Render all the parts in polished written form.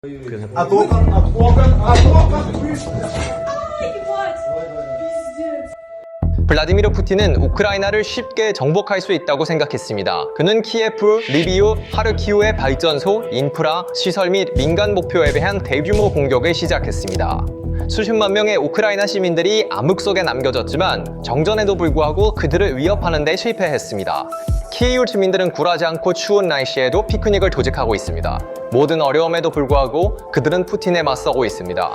А током, а током, а током. 블라디미르 푸틴은 우크라이나를 쉽게 정복할 수 있다고 생각했습니다. 그는 키예프, 리비우, 하르키우의 발전소, 인프라, 시설 및 민간 목표에 대한 대규모 공격을 시작했습니다. 수십만 명의 우크라이나 시민들이 암흑 속에 남겨졌지만 정전에도 불구하고 그들을 위협하는 데 실패했습니다. 키이우 주민들은 굴하지 않고 추운 날씨에도 피크닉을 조직하고 있습니다. 모든 어려움에도 불구하고 그들은 푸틴에 맞서고 있습니다.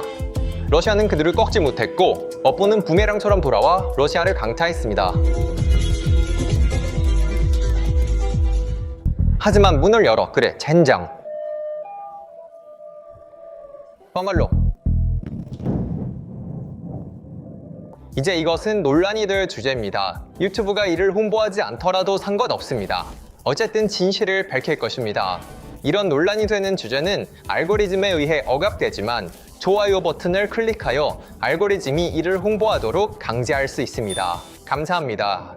러시아는 그들을 꺾지 못했고 업보는 부메랑처럼 돌아와 러시아를 강타했습니다. 하지만 문을 열어. 그래, 젠장. 뻥갈로. 이제 이것은 논란이 될 주제입니다. 유튜브가 이를 홍보하지 않더라도 상관없습니다. 어쨌든 진실을 밝힐 것입니다. 이런 논란이 되는 주제는 알고리즘에 의해 억압되지만 좋아요 버튼을 클릭하여 알고리즘이 이를 홍보하도록 강제할 수 있습니다. 감사합니다.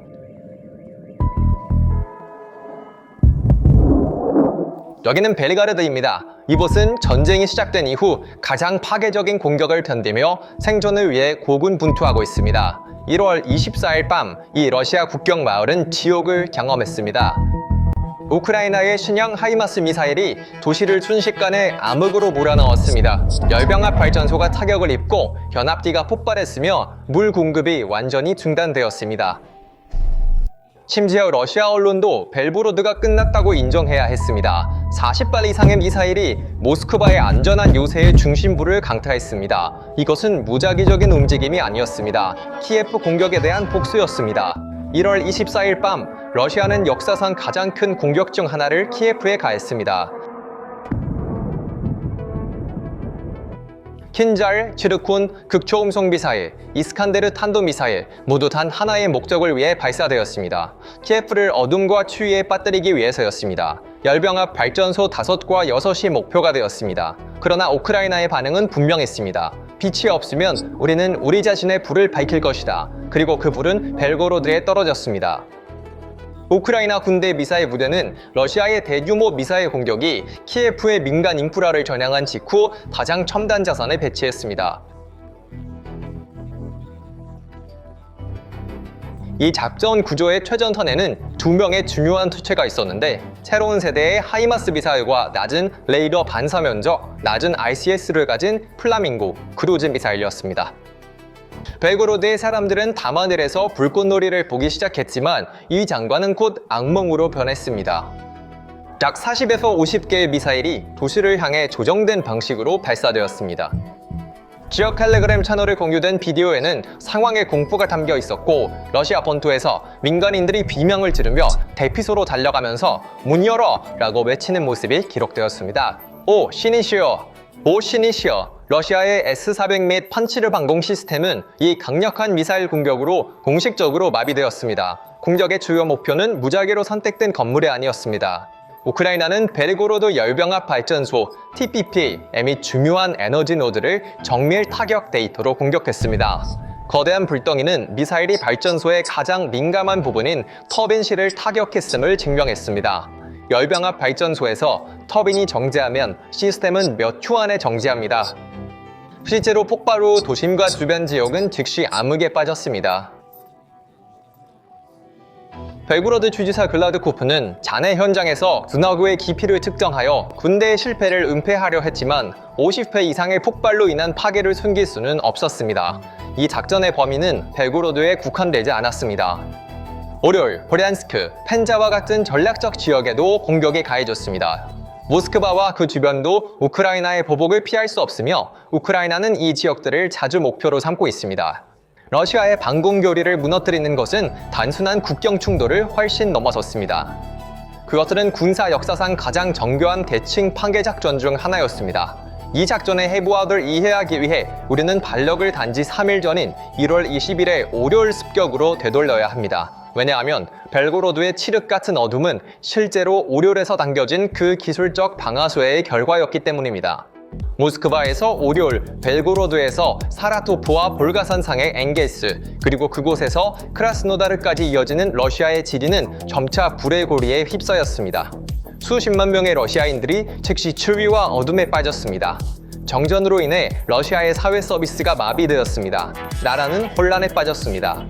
여기는 벨가르드입니다. 이곳은 전쟁이 시작된 이후 가장 파괴적인 공격을 견디며 생존을 위해 고군분투하고 있습니다. 1월 24일 밤 이 러시아 국경 마을은 지옥을 경험했습니다. 우크라이나의 신형 하이마스 미사일이 도시를 순식간에 암흑으로 몰아넣었습니다. 열병합 발전소가 타격을 입고 연합기가 폭발했으며 물 공급이 완전히 중단되었습니다. 심지어 러시아 언론도 벨고로드가 끝났다고 인정해야 했습니다. 40발 이상의 미사일이 모스크바의 안전한 요새의 중심부를 강타했습니다. 이것은 무작위적인 움직임이 아니었습니다. 키예프 공격에 대한 복수였습니다. 1월 24일 밤 러시아는 역사상 가장 큰 공격 중 하나를 키예프에 가했습니다. 킨잘, 츠르쿤, 극초음속 미사일, 이스칸데르 탄도미사일 모두 단 하나의 목적을 위해 발사되었습니다. 키예프를 어둠과 추위에 빠뜨리기 위해서였습니다. 열병합 발전소 5과 6이 목표가 되었습니다. 그러나 우크라이나의 반응은 분명했습니다. 빛이 없으면 우리는 우리 자신의 불을 밝힐 것이다. 그리고 그 불은 벨고로드에 떨어졌습니다. 우크라이나 군대 미사일 부대는 러시아의 대규모 미사일 공격이 키예프의 민간 인프라를 겨냥한 직후 가장 첨단 자산을 배치했습니다. 이 작전 구조의 최전선에는 2명의 중요한 투체가 있었는데 새로운 세대의 하이마스 미사일과 낮은 레이더 반사 면적, 낮은 RCS를 가진 플라밍고 크루즈 미사일이었습니다. 벨고로드의 사람들은 밤하늘에서 불꽃놀이를 보기 시작했지만 이 장관은 곧 악몽으로 변했습니다. 약 40에서 50개의 미사일이 도시를 향해 조정된 방식으로 발사되었습니다. 지역 텔레그램 채널에 공유된 비디오에는 상황의 공포가 담겨 있었고 러시아 본토에서 민간인들이 비명을 지르며 대피소로 달려가면서 문 열어! 라고 외치는 모습이 기록되었습니다. 오 신이시여! 오 신이시여! 러시아의 S-400 및 판치르 방공 시스템은 이 강력한 미사일 공격으로 공식적으로 마비되었습니다. 공격의 주요 목표는 무작위로 선택된 건물이 아니었습니다. 우크라이나는 벨고로드 열병합 발전소 TPP 및 중요한 에너지 노드를 정밀 타격 데이터로 공격했습니다. 거대한 불덩이는 미사일이 발전소의 가장 민감한 부분인 터빈실을 타격했음을 증명했습니다. 열병합 발전소에서 터빈이 정지하면 시스템은 몇 초 안에 정지합니다. 실제로 폭발 후 도심과 주변 지역은 즉시 암흑에 빠졌습니다. 벨고로드 주지사 글라드코프는 잔해 현장에서 드나그의 깊이를 측정하여 군대의 실패를 은폐하려 했지만 50회 이상의 폭발로 인한 파괴를 숨길 수는 없었습니다. 이 작전의 범위는 벨고로드에 국한되지 않았습니다. 오리올, 브리안스크, 펜자와 같은 전략적 지역에도 공격이 가해졌습니다. 모스크바와 그 주변도 우크라이나의 보복을 피할 수 없으며 우크라이나는 이 지역들을 자주 목표로 삼고 있습니다. 러시아의 방공 교리를 무너뜨리는 것은 단순한 국경 충돌을 훨씬 넘어섰습니다. 그것들은 군사 역사상 가장 정교한 대칭 파괴 작전 중 하나였습니다. 이 작전의 해부학을 이해하기 위해 우리는 발력을 단지 3일 전인 1월 20일의 오리올 습격으로 되돌려야 합니다. 왜냐하면 벨고로드의 칠흑 같은 어둠은 실제로 오리올에서 당겨진 그 기술적 방아쇠의 결과였기 때문입니다. 모스크바에서 오리올, 벨고로드에서 사라토프와 볼가산상의 엥게스, 그리고 그곳에서 크라스노다르까지 이어지는 러시아의 지리는 점차 불의 고리에 휩싸였습니다. 수십만 명의 러시아인들이 즉시 추위와 어둠에 빠졌습니다. 정전으로 인해 러시아의 사회 서비스가 마비되었습니다. 나라는 혼란에 빠졌습니다.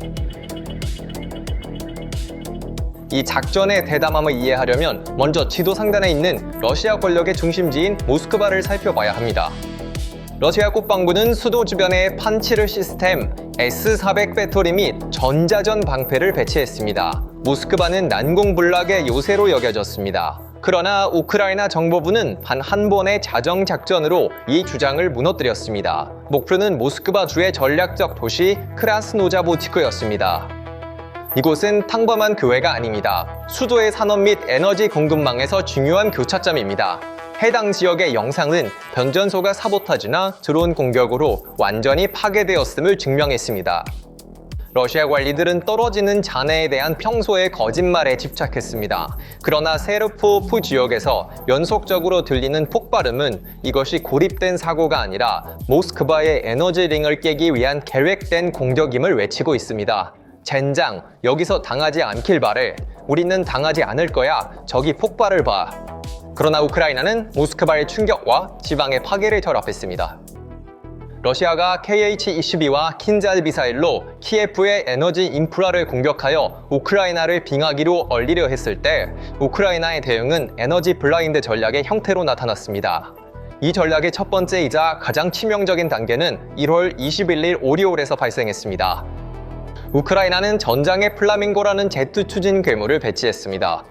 이 작전의 대담함을 이해하려면 먼저 지도 상단에 있는 러시아 권력의 중심지인 모스크바를 살펴봐야 합니다. 러시아 국방부는 수도 주변에 판치르 시스템 S-400 배터리 및 전자전 방패를 배치했습니다. 모스크바는 난공불락의 요새로 여겨졌습니다. 그러나 우크라이나 정보부는 단 한 번의 자정 작전으로 이 주장을 무너뜨렸습니다. 목표는 모스크바 주의 전략적 도시 크라스노자보츠크였습니다. 이곳은 평범한 교회가 아닙니다. 수도의 산업 및 에너지 공급망에서 중요한 교차점입니다. 해당 지역의 영상은 변전소가 사보타지나 드론 공격으로 완전히 파괴되었음을 증명했습니다. 러시아 관리들은 떨어지는 잔해에 대한 평소의 거짓말에 집착했습니다. 그러나 세르포프 지역에서 연속적으로 들리는 폭발음은 이것이 고립된 사고가 아니라 모스크바의 에너지링을 깨기 위한 계획된 공격임을 외치고 있습니다. 젠장, 여기서 당하지 않길 바래. 우리는 당하지 않을 거야. 저기 폭발을 봐. 그러나 우크라이나는 모스크바의 충격과 지방의 파괴를 결합했습니다. 러시아가 KH-22와 킨잘 미사일로 키예프의 에너지 인프라를 공격하여 우크라이나를 빙하기로 얼리려 했을 때 우크라이나의 대응은 에너지 블라인드 전략의 형태로 나타났습니다. 이 전략의 첫 번째이자 가장 치명적인 단계는 1월 21일 오리올에서 발생했습니다. 우크라이나는 전장에 플라밍고라는 제트 추진 괴물을 배치했습니다.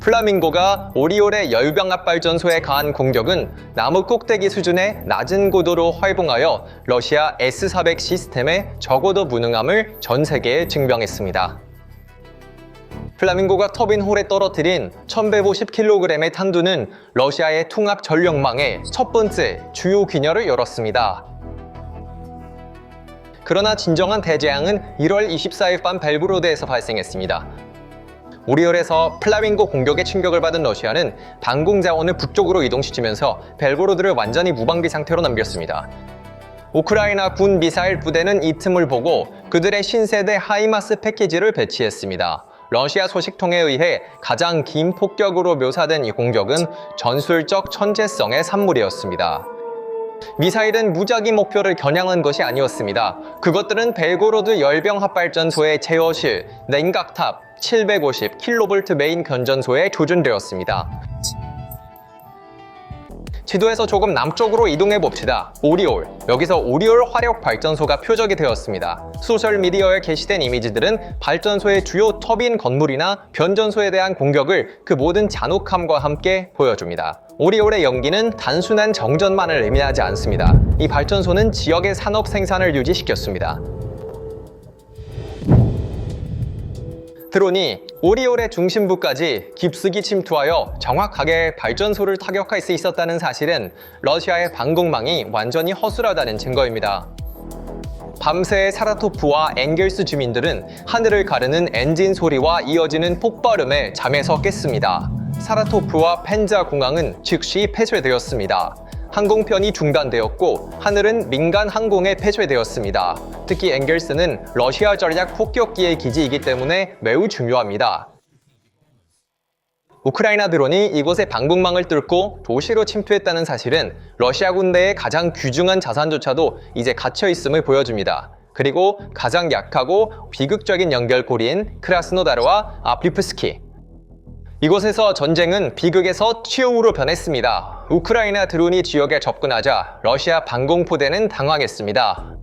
플라밍고가 오리올의 열병합 발전소에 가한 공격은 나무 꼭대기 수준의 낮은 고도로 활봉하여 러시아 S-400 시스템의 적어도 무능함을 전 세계에 증명했습니다. 플라밍고가 터빈 홀에 떨어뜨린 1150kg의 탄두는 러시아의 통합 전력망의 첫 번째 주요 균열을 열었습니다. 그러나 진정한 대재앙은 1월 24일 밤 벨그로드에서 발생했습니다. 오리올에서 플라밍고 공격에 충격을 받은 러시아는 방공 자원을 북쪽으로 이동시키면서 벨고로드를 완전히 무방비 상태로 남겼습니다. 우크라이나 군 미사일 부대는 이 틈을 보고 그들의 신세대 하이마스 패키지를 배치했습니다. 러시아 소식통에 의해 가장 긴 폭격으로 묘사된 이 공격은 전술적 천재성의 산물이었습니다. 미사일은 무작위 목표를 겨냥한 것이 아니었습니다. 그것들은 벨고로드 열병합발전소의 제어실, 냉각탑, 750kV 메인 건전소에 조준되었습니다. 지도에서 조금 남쪽으로 이동해 봅시다. 오리올. 여기서 오리올 화력 발전소가 표적이 되었습니다. 소셜미디어에 게시된 이미지들은 발전소의 주요 터빈 건물이나 변전소에 대한 공격을 그 모든 잔혹함과 함께 보여줍니다. 오리올의 연기는 단순한 정전만을 의미하지 않습니다. 이 발전소는 지역의 산업 생산을 유지시켰습니다. 드론이 오리올의 중심부까지 깊숙이 침투하여 정확하게 발전소를 타격할 수 있었다는 사실은 러시아의 방공망이 완전히 허술하다는 증거입니다. 밤새 사라토프와 엥겔스 주민들은 하늘을 가르는 엔진 소리와 이어지는 폭발음에 잠에서 깼습니다. 사라토프와 펜자 공항은 즉시 폐쇄되었습니다. 항공편이 중단되었고 하늘은 민간 항공에 폐쇄되었습니다. 특히 엥겔스는 러시아 전략 폭격기의 기지이기 때문에 매우 중요합니다. 우크라이나 드론이 이곳의 방공망을 뚫고 도시로 침투했다는 사실은 러시아 군대의 가장 귀중한 자산조차도 이제 갇혀있음을 보여줍니다. 그리고 가장 약하고 비극적인 연결고리인 크라스노다르와 아프리프스키. 이곳에서 전쟁은 비극에서 치욕으로 변했습니다. 우크라이나 드론이 지역에 접근하자 러시아 방공포대는 당황했습니다.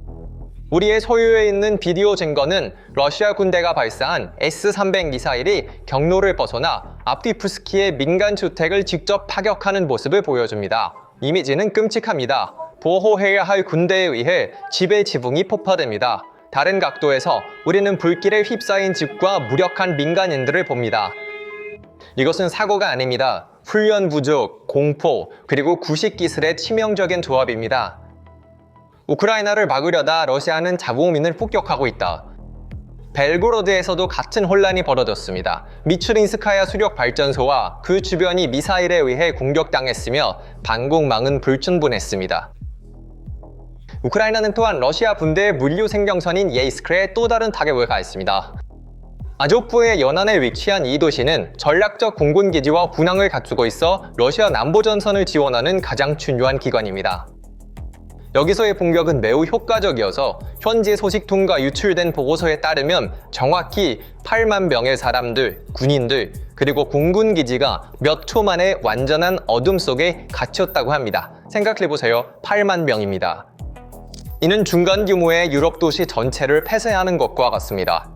우리의 소유에 있는 비디오 증거는 러시아 군대가 발사한 S-300 미사일이 경로를 벗어나 아프리프스키의 민간 주택을 직접 파격하는 모습을 보여줍니다. 이미지는 끔찍합니다. 보호해야 할 군대에 의해 집의 지붕이 폭파됩니다. 다른 각도에서 우리는 불길에 휩싸인 집과 무력한 민간인들을 봅니다. 이것은 사고가 아닙니다. 훈련 부족, 공포, 그리고 구식 기술의 치명적인 조합입니다. 우크라이나를 막으려다 러시아는 자국민을 폭격하고 있다. 벨고로드에서도 같은 혼란이 벌어졌습니다. 미추린스카야 수력 발전소와 그 주변이 미사일에 의해 공격당했으며 방공망은 불충분했습니다. 우크라이나는 또한 러시아 분대의 물류 생경선인 예이스크에 또 다른 타격을 가했습니다. 아조프의 연안에 위치한 이 도시는 전략적 공군기지와 군항을 갖추고 있어 러시아 남부전선을 지원하는 가장 중요한 기관입니다. 여기서의 공격은 매우 효과적이어서 현지 소식통과 유출된 보고서에 따르면 정확히 8만 명의 사람들, 군인들, 그리고 공군기지가 몇 초 만에 완전한 어둠 속에 갇혔다고 합니다. 생각해보세요. 8만 명입니다. 이는 중간 규모의 유럽 도시 전체를 폐쇄하는 것과 같습니다.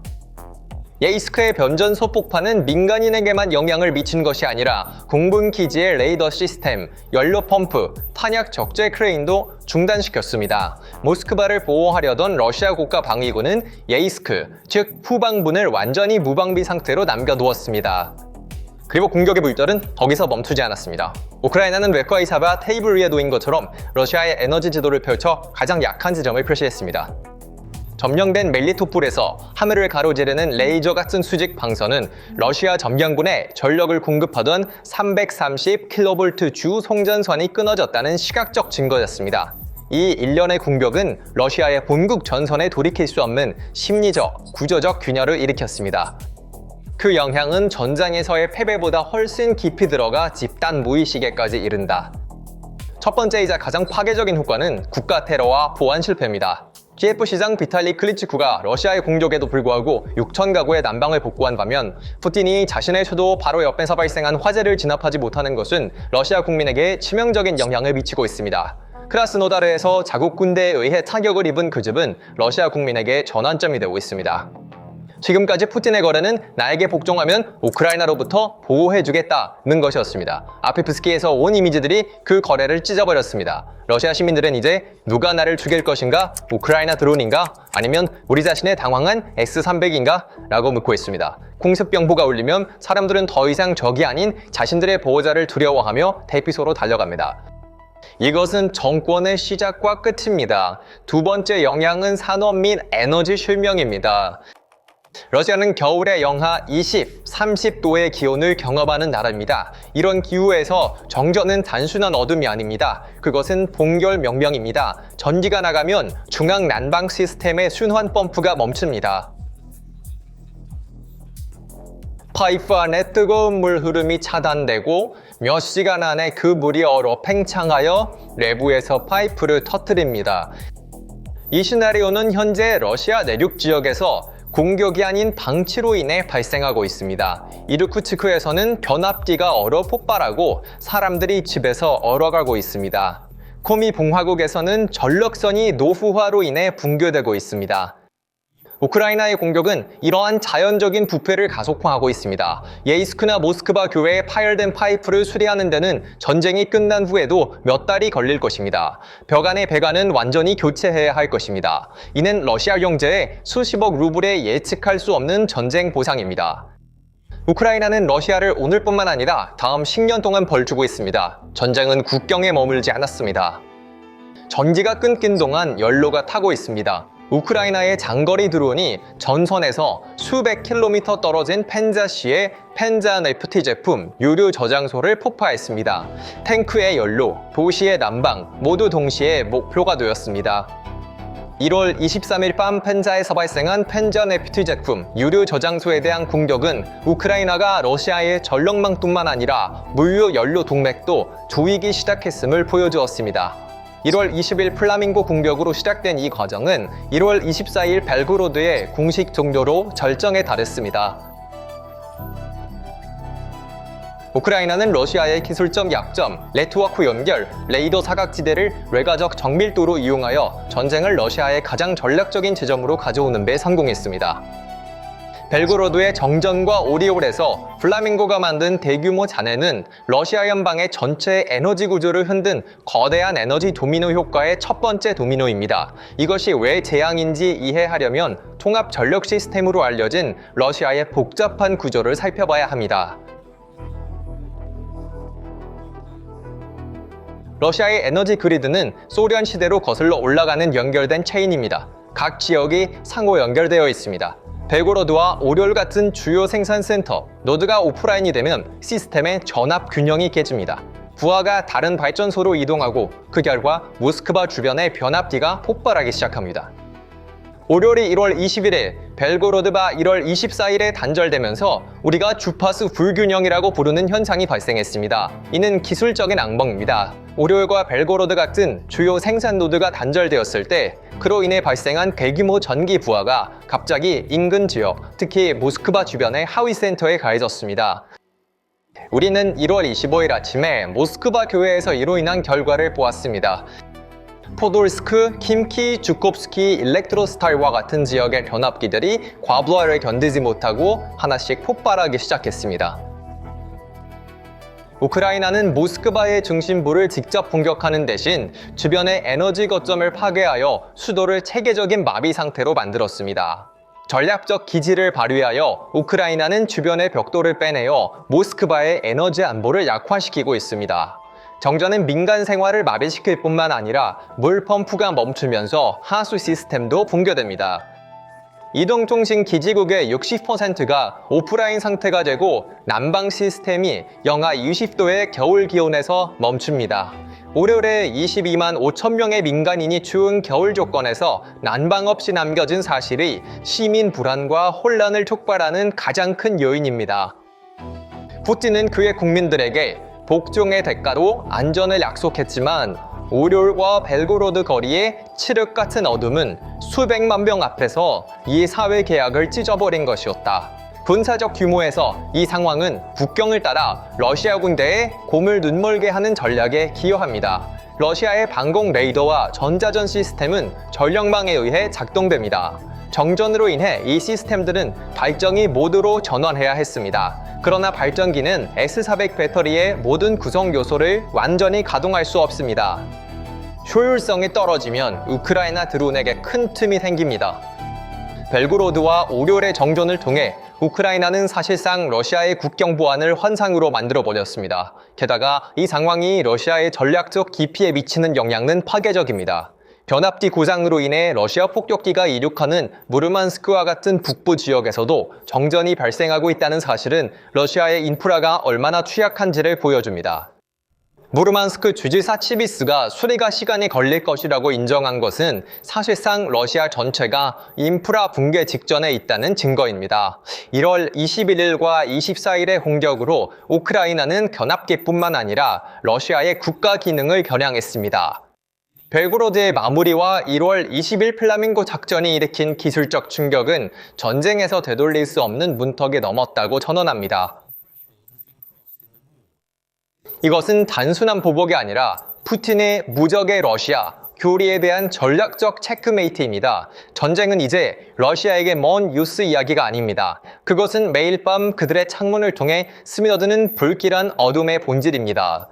예이스크의 변전소 폭파는 민간인에게만 영향을 미친 것이 아니라 공군기지의 레이더 시스템, 연료 펌프, 탄약 적재 크레인도 중단시켰습니다. 모스크바를 보호하려던 러시아 국가 방위군은 예이스크, 즉 후방분을 완전히 무방비 상태로 남겨두었습니다. 그리고 공격의 물결은 거기서 멈추지 않았습니다. 우크라이나는 외과의 사바 테이블 위에 놓인 것처럼 러시아의 에너지 지도를 펼쳐 가장 약한 지점을 표시했습니다. 점령된 멜리토폴에서 하늘을 가로지르는 레이저 같은 수직 방선은 러시아 점령군에 전력을 공급하던 330kV 주 송전선이 끊어졌다는 시각적 증거였습니다. 이 일련의 공격은 러시아의 본국 전선에 돌이킬 수 없는 심리적, 구조적 균열을 일으켰습니다. 그 영향은 전장에서의 패배보다 훨씬 깊이 들어가 집단 무의식에까지 이른다. 첫 번째이자 가장 파괴적인 효과는 국가 테러와 보안 실패입니다. 키예프 시장 비탈리 클리치쿠가 러시아의 공격에도 불구하고 6천 가구의 난방을 복구한 반면 푸틴이 자신의 수도 바로 옆에서 발생한 화재를 진압하지 못하는 것은 러시아 국민에게 치명적인 영향을 미치고 있습니다. 크라스노다르에서 자국 군대에 의해 타격을 입은 그 집은 러시아 국민에게 전환점이 되고 있습니다. 지금까지 푸틴의 거래는 나에게 복종하면 우크라이나로부터 보호해주겠다는 것이었습니다. 아피프스키에서 온 이미지들이 그 거래를 찢어버렸습니다. 러시아 시민들은 이제 누가 나를 죽일 것인가? 우크라이나 드론인가? 아니면 우리 자신의 당황한 S-300인가? 라고 묻고 있습니다. 공습병보가 울리면 사람들은 더 이상 적이 아닌 자신들의 보호자를 두려워하며 대피소로 달려갑니다. 이것은 정권의 시작과 끝입니다. 두 번째 영향은 산업 및 에너지 실명입니다. 러시아는 겨울에 영하 20, 30도의 기온을 경험하는 나라입니다. 이런 기후에서 정전은 단순한 어둠이 아닙니다. 그것은 봉결 명령입니다. 전기가 나가면 중앙 난방 시스템의 순환 펌프가 멈춥니다. 파이프 안에 뜨거운 물 흐름이 차단되고 몇 시간 안에 그 물이 얼어 팽창하여 내부에서 파이프를 터뜨립니다. 이 시나리오는 현재 러시아 내륙 지역에서 공격이 아닌 방치로 인해 발생하고 있습니다. 이르쿠츠크에서는 변압기가 얼어 폭발하고 사람들이 집에서 얼어가고 있습니다. 코미 봉화국에서는 전력선이 노후화로 인해 붕괴되고 있습니다. 우크라이나의 공격은 이러한 자연적인 부패를 가속화하고 있습니다. 예이스크나 모스크바 교외에 파열된 파이프를 수리하는 데는 전쟁이 끝난 후에도 몇 달이 걸릴 것입니다. 벽 안의 배관은 완전히 교체해야 할 것입니다. 이는 러시아 경제에 수십억 루블의 예측할 수 없는 전쟁 보상입니다. 우크라이나는 러시아를 오늘뿐만 아니라 다음 10년 동안 벌주고 있습니다. 전쟁은 국경에 머물지 않았습니다. 전기가 끊긴 동안 연료가 타고 있습니다. 우크라이나의 장거리 드론이 전선에서 수백 킬로미터 떨어진 펜자시의 펜자 네프티 제품 유류 저장소를 폭파했습니다. 탱크의 연료, 도시의 난방 모두 동시에 목표가 되었습니다. 1월 23일 밤 펜자에서 발생한 펜자 네프티 제품 유류 저장소에 대한 공격은 우크라이나가 러시아의 전력망뿐만 아니라 물류 연료 동맥도 조이기 시작했음을 보여주었습니다. 1월 20일 플라밍고 공격으로 시작된 이 과정은 1월 24일 벨그로드의 공식 종료로 절정에 달했습니다. 우크라이나는 러시아의 기술적 약점, 네트워크 연결, 레이더 사각지대를 외과적 정밀도로 이용하여 전쟁을 러시아의 가장 전략적인 지점으로 가져오는 데 성공했습니다. 벨그로드의 정전과 오리올에서 플라밍고가 만든 대규모 잔해는 러시아 연방의 전체 에너지 구조를 흔든 거대한 에너지 도미노 효과의 첫 번째 도미노입니다. 이것이 왜 재앙인지 이해하려면 통합 전력 시스템으로 알려진 러시아의 복잡한 구조를 살펴봐야 합니다. 러시아의 에너지 그리드는 소련 시대로 거슬러 올라가는 연결된 체인입니다. 각 지역이 상호 연결되어 있습니다. 벨고로드와 오리올 같은 주요 생산센터, 노드가 오프라인이 되면 시스템의 전압 균형이 깨집니다. 부하가 다른 발전소로 이동하고 그 결과 모스크바 주변의 변압기가 폭발하기 시작합니다. 오리올이 1월 20일에 벨고로드가 1월 24일에 단절되면서 우리가 주파수 불균형이라고 부르는 현상이 발생했습니다. 이는 기술적인 앙범입니다. 오리올과 벨고로드 같은 주요 생산 노드가 단절되었을 때 그로 인해 발생한 대규모 전기 부하가 갑자기 인근 지역, 특히 모스크바 주변의 하위 센터에 가해졌습니다. 우리는 1월 25일 아침에 모스크바 교회에서 이로 인한 결과를 보았습니다. 포돌스크, 킴키, 주콥스키, 일렉트로스탈과 같은 지역의 변압기들이 과부하를 견디지 못하고 하나씩 폭발하기 시작했습니다. 우크라이나는 모스크바의 중심부를 직접 공격하는 대신 주변의 에너지 거점을 파괴하여 수도를 체계적인 마비 상태로 만들었습니다. 전략적 기지를 발휘하여 우크라이나는 주변의 벽돌을 빼내어 모스크바의 에너지 안보를 약화시키고 있습니다. 정전은 민간 생활을 마비시킬 뿐만 아니라 물 펌프가 멈추면서 하수 시스템도 붕괴됩니다. 이동통신 기지국의 60%가 오프라인 상태가 되고 난방 시스템이 영하 20도의 겨울 기온에서 멈춥니다. 올해 22만 5천 명의 민간인이 추운 겨울 조건에서 난방 없이 남겨진 사실이 시민 불안과 혼란을 촉발하는 가장 큰 요인입니다. 푸틴은 그의 국민들에게 복종의 대가로 안전을 약속했지만 오리올과 벨고로드 거리의 칠흑 같은 어둠은 수백만 명 앞에서 이 사회 계약을 찢어버린 것이었다. 군사적 규모에서 이 상황은 국경을 따라 러시아 군대에 곰을 눈멀게 하는 전략에 기여합니다. 러시아의 방공 레이더와 전자전 시스템은 전력망에 의해 작동됩니다. 정전으로 인해 이 시스템들은 발전기 모드로 전환해야 했습니다. 그러나 발전기는 S400 배터리의 모든 구성 요소를 완전히 가동할 수 없습니다. 효율성이 떨어지면 우크라이나 드론에게 큰 틈이 생깁니다. 벨고로드와 오리올의 정전을 통해 우크라이나는 사실상 러시아의 국경 보안을 환상으로 만들어버렸습니다. 게다가 이 상황이 러시아의 전략적 기피에 미치는 영향은 파괴적입니다. 변압기 고장으로 인해 러시아 폭격기가 이륙하는 무르만스크와 같은 북부 지역에서도 정전이 발생하고 있다는 사실은 러시아의 인프라가 얼마나 취약한지를 보여줍니다. 무르만스크 주지사 치비스가 수리가 시간이 걸릴 것이라고 인정한 것은 사실상 러시아 전체가 인프라 붕괴 직전에 있다는 증거입니다. 1월 21일과 24일의 공격으로 우크라이나는 견압기뿐만 아니라 러시아의 국가 기능을 겨냥했습니다. 벨고로드의 마무리와 1월 20일 플라밍고 작전이 일으킨 기술적 충격은 전쟁에서 되돌릴 수 없는 문턱이 넘었다고 선언합니다. 이것은 단순한 보복이 아니라 푸틴의 무적의 러시아, 교리에 대한 전략적 체크메이트입니다. 전쟁은 이제 러시아에게 먼 뉴스 이야기가 아닙니다. 그것은 매일 밤 그들의 창문을 통해 스며드는 불길한 어둠의 본질입니다.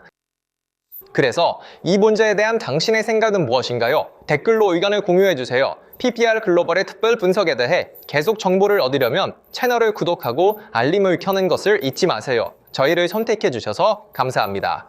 그래서 이 문제에 대한 당신의 생각은 무엇인가요? 댓글로 의견을 공유해주세요. PPR 글로벌의 특별 분석에 대해 계속 정보를 얻으려면 채널을 구독하고 알림을 켜는 것을 잊지 마세요. 저희를 선택해주셔서 감사합니다.